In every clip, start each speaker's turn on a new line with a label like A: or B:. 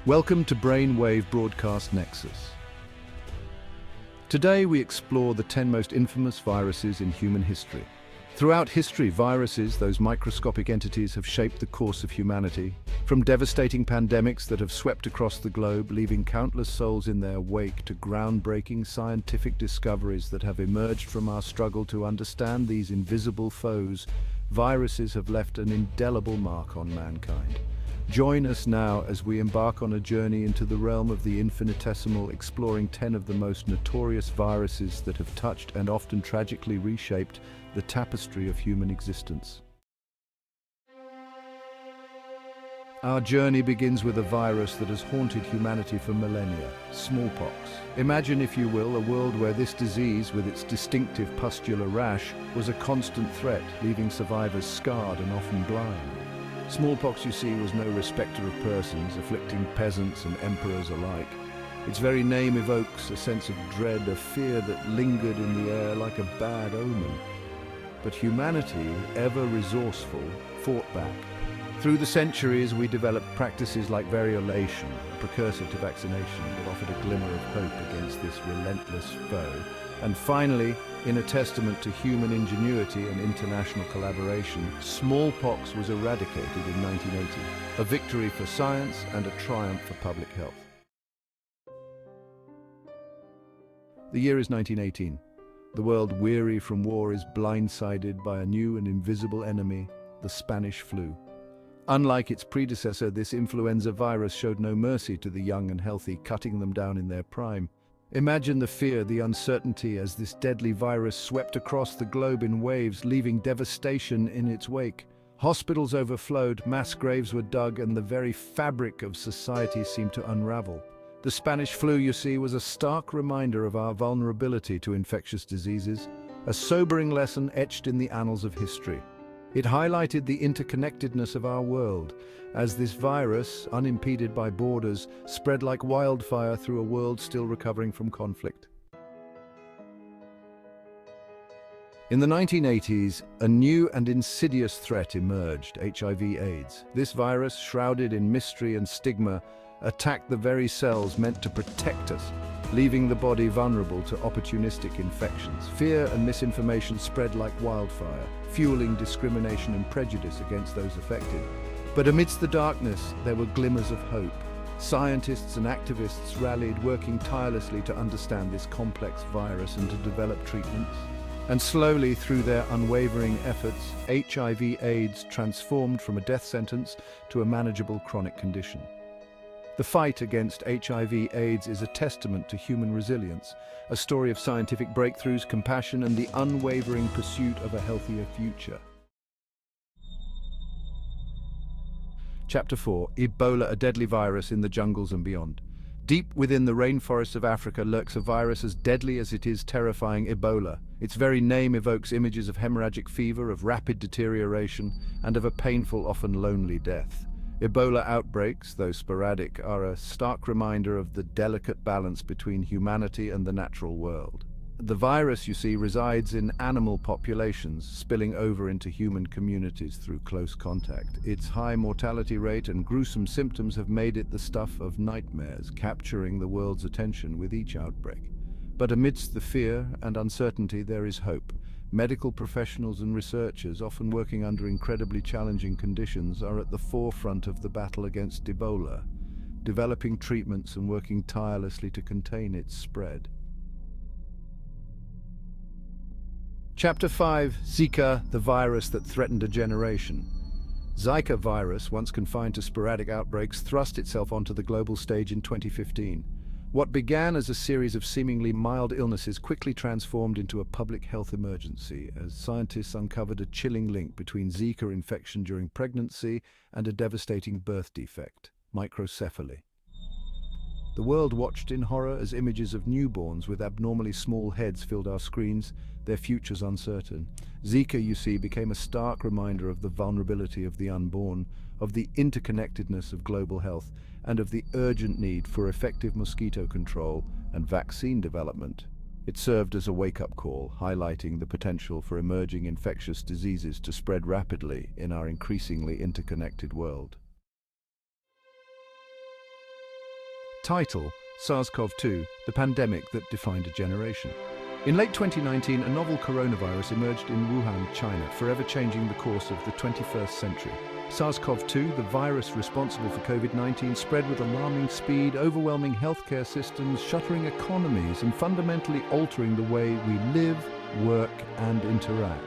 A: Welcome to Brainwave Broadcast Nexus. Today we explore the 10 most infamous viruses in human history. Throughout history, viruses, those microscopic entities, have shaped the course of humanity. From devastating pandemics that have swept across the globe, leaving countless souls in their wake, to groundbreaking scientific discoveries that have emerged from our struggle to understand these invisible foes, viruses have left an indelible mark on mankind. Join us now as we embark on a journey into the realm of the infinitesimal, exploring 10 of the most notorious viruses that have touched and often tragically reshaped the tapestry of human existence. Our journey begins with a virus that has haunted humanity for millennia: smallpox. Imagine, if you will, a world where this disease, with its distinctive pustular rash, was a constant threat, leaving survivors scarred and often blind. Smallpox, you see, was no respecter of persons, afflicting peasants and emperors alike. Its very name evokes a sense of dread, a fear that lingered in the air like a bad omen. But humanity, ever resourceful, fought back. Through the centuries, we developed practices like variolation, a precursor to vaccination that offered a glimmer of hope against this relentless foe. And finally, in a testament to human ingenuity and international collaboration, smallpox was eradicated in 1980, a victory for science and a triumph for public health. The year is 1918. The world, weary from war, is blindsided by a new and invisible enemy, the Spanish flu. Unlike its predecessor, this influenza virus showed no mercy to the young and healthy, cutting them down in their prime. Imagine the fear, the uncertainty as this deadly virus swept across the globe in waves, leaving devastation in its wake. Hospitals overflowed, mass graves were dug, and the very fabric of society seemed to unravel. The Spanish flu, you see, was a stark reminder of our vulnerability to infectious diseases, a sobering lesson etched in the annals of history. It highlighted the interconnectedness of our world, as this virus, unimpeded by borders, spread like wildfire through a world still recovering from conflict. In the 1980s, a new and insidious threat emerged: HIV/AIDS. This virus, shrouded in mystery and stigma, attacked the very cells meant to protect us, leaving the body vulnerable to opportunistic infections. Fear and misinformation spread like wildfire, fueling discrimination and prejudice against those affected. But amidst the darkness, there were glimmers of hope. Scientists and activists rallied, working tirelessly to understand this complex virus and to develop treatments. And slowly, through their unwavering efforts, HIV/AIDS transformed from a death sentence to a manageable chronic condition. The fight against HIV/AIDS is a testament to human resilience, a story of scientific breakthroughs, compassion, and the unwavering pursuit of a healthier future. Chapter 4: Ebola, a deadly virus in the jungles and beyond. Deep within the rainforests of Africa lurks a virus as deadly as it is terrifying: Ebola. Its very name evokes images of hemorrhagic fever, of rapid deterioration, and of a painful, often lonely death. Ebola outbreaks, though sporadic, are a stark reminder of the delicate balance between humanity and the natural world. The virus, you see, resides in animal populations, spilling over into human communities through close contact. Its high mortality rate and gruesome symptoms have made it the stuff of nightmares, capturing the world's attention with each outbreak. But amidst the fear and uncertainty, there is hope. Medical professionals and researchers, often working under incredibly challenging conditions, are at the forefront of the battle against Ebola, developing treatments and working tirelessly to contain its spread. Chapter 5: Zika, the virus that threatened a generation. Zika virus, once confined to sporadic outbreaks, thrust itself onto the global stage in 2015. What began as a series of seemingly mild illnesses quickly transformed into a public health emergency as scientists uncovered a chilling link between Zika infection during pregnancy and a devastating birth defect: microcephaly. The world watched in horror as images of newborns with abnormally small heads filled our screens, their futures uncertain. Zika, you see, became a stark reminder of the vulnerability of the unborn, of the interconnectedness of global health, and of the urgent need for effective mosquito control and vaccine development. It served as a wake-up call, highlighting the potential for emerging infectious diseases to spread rapidly in our increasingly interconnected world. Title: SARS-CoV-2, the pandemic that defined a generation. In late 2019, a novel coronavirus emerged in Wuhan, China, forever changing the course of the 21st century. SARS-CoV-2, the virus responsible for COVID-19, spread with alarming speed, overwhelming healthcare systems, shuttering economies, and fundamentally altering the way we live, work, and interact.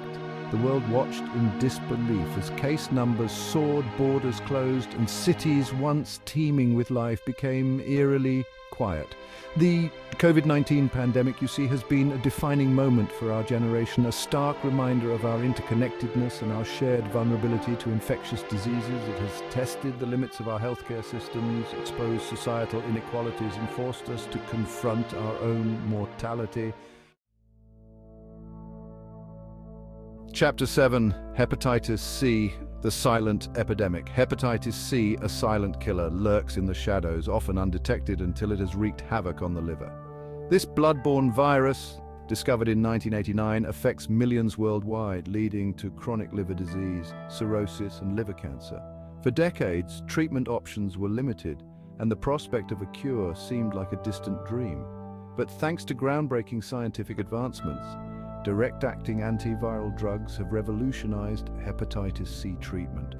A: The world watched in disbelief as case numbers soared, borders closed, and cities once teeming with life became eerily quiet. The COVID-19 pandemic, you see, has been a defining moment for our generation, a stark reminder of our interconnectedness and our shared vulnerability to infectious diseases. It has tested the limits of our healthcare systems, exposed societal inequalities, and forced us to confront our own mortality. Chapter 7, Hepatitis C, the silent epidemic. Hepatitis C, a silent killer, lurks in the shadows, often undetected until it has wreaked havoc on the liver. This blood-borne virus, discovered in 1989, affects millions worldwide, leading to chronic liver disease, cirrhosis, and liver cancer. For decades, treatment options were limited, and the prospect of a cure seemed like a distant dream. But thanks to groundbreaking scientific advancements, direct-acting antiviral drugs have revolutionized hepatitis C treatment,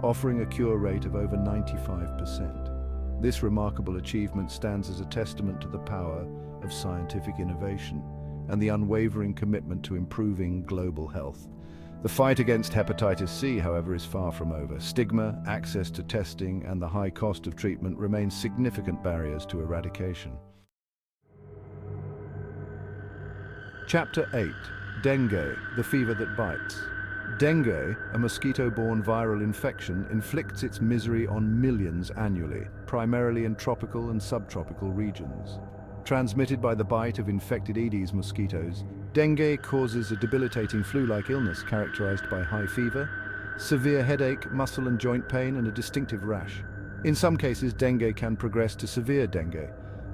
A: offering a cure rate of over 95%. This remarkable achievement stands as a testament to the power of scientific innovation and the unwavering commitment to improving global health. The fight against hepatitis C, however, is far from over. Stigma, access to testing, and the high cost of treatment remain significant barriers to eradication. Chapter 8. Dengue, the fever that bites. Dengue, a mosquito-borne viral infection, inflicts its misery on millions annually, primarily in tropical and subtropical regions. Transmitted by the bite of infected Aedes mosquitoes, dengue causes a debilitating flu-like illness characterized by high fever, severe headache, muscle and joint pain, and a distinctive rash. In some cases, dengue can progress to severe dengue,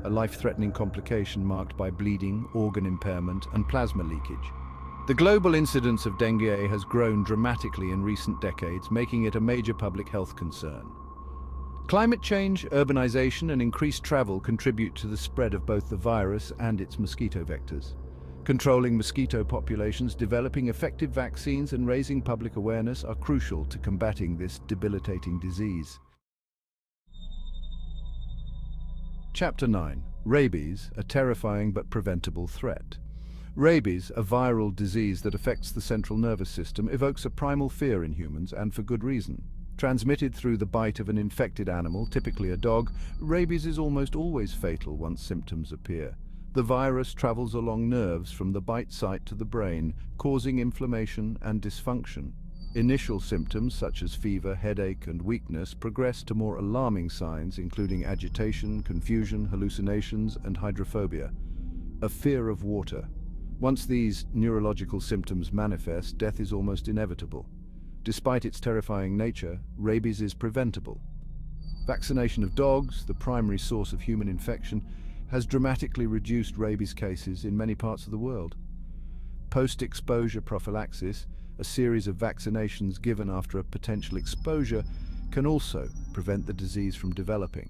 A: a life-threatening complication marked by bleeding, organ impairment, and plasma leakage. The global incidence of dengue has grown dramatically in recent decades, making it a major public health concern. Climate change, urbanization, and increased travel contribute to the spread of both the virus and its mosquito vectors. Controlling mosquito populations, developing effective vaccines, and raising public awareness are crucial to combating this debilitating disease. Chapter 9. Rabies, a terrifying but preventable threat. Rabies, a viral disease that affects the central nervous system, evokes a primal fear in humans, and for good reason. Transmitted through the bite of an infected animal, typically a dog, rabies is almost always fatal once symptoms appear. The virus travels along nerves from the bite site to the brain, causing inflammation and dysfunction. Initial symptoms such as fever, headache, and weakness progress to more alarming signs, including agitation, confusion, hallucinations, and hydrophobia, a fear of water. Once these neurological symptoms manifest, death is almost inevitable. Despite its terrifying nature, rabies is preventable. Vaccination of dogs, the primary source of human infection, has dramatically reduced rabies cases in many parts of the world. Post-exposure prophylaxis, a series of vaccinations given after a potential exposure, can also prevent the disease from developing.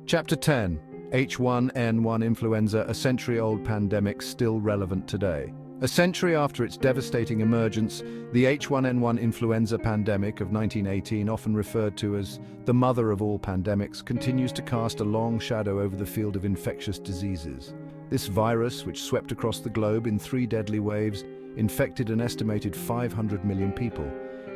A: Chapter 10. H1N1 influenza, a century-old pandemic still relevant today. A century after its devastating emergence, the H1N1 influenza pandemic of 1918, often referred to as the mother of all pandemics, continues to cast a long shadow over the field of infectious diseases. This virus, which swept across the globe in 3 deadly waves, infected an estimated 500 million people,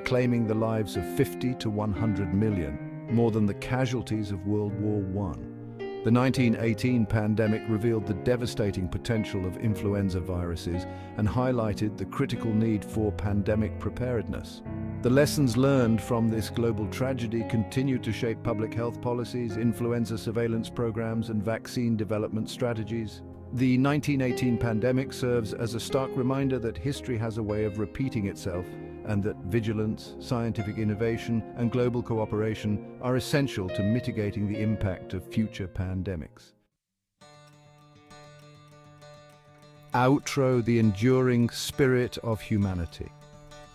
A: claiming the lives of 50 to 100 million, more than the casualties of World War I. The 1918 pandemic revealed the devastating potential of influenza viruses and highlighted the critical need for pandemic preparedness. The lessons learned from this global tragedy continue to shape public health policies, influenza surveillance programs, and vaccine development strategies. The 1918 pandemic serves as a stark reminder that history has a way of repeating itself, and that vigilance, scientific innovation, and global cooperation are essential to mitigating the impact of future pandemics. Outro: the enduring spirit of humanity.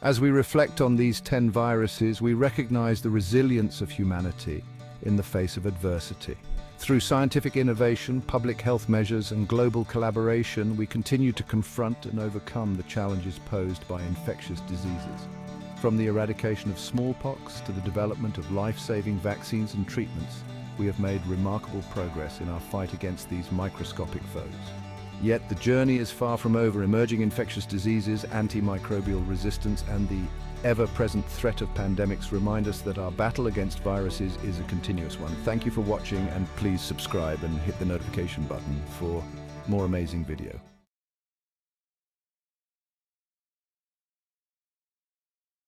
A: As we reflect on these 10 viruses, we recognize the resilience of humanity, in the face of adversity. Through scientific innovation, public health measures, and global collaboration, we continue to confront and overcome the challenges posed by infectious diseases. From the eradication of smallpox to the development of life-saving vaccines and treatments, we have made remarkable progress in our fight against these microscopic foes. Yet the journey is far from over. Emerging infectious diseases, antimicrobial resistance, and the ever-present threat of pandemics remind us that our battle against viruses is a continuous one. Thank you for watching, and please subscribe and hit the notification button for more amazing video.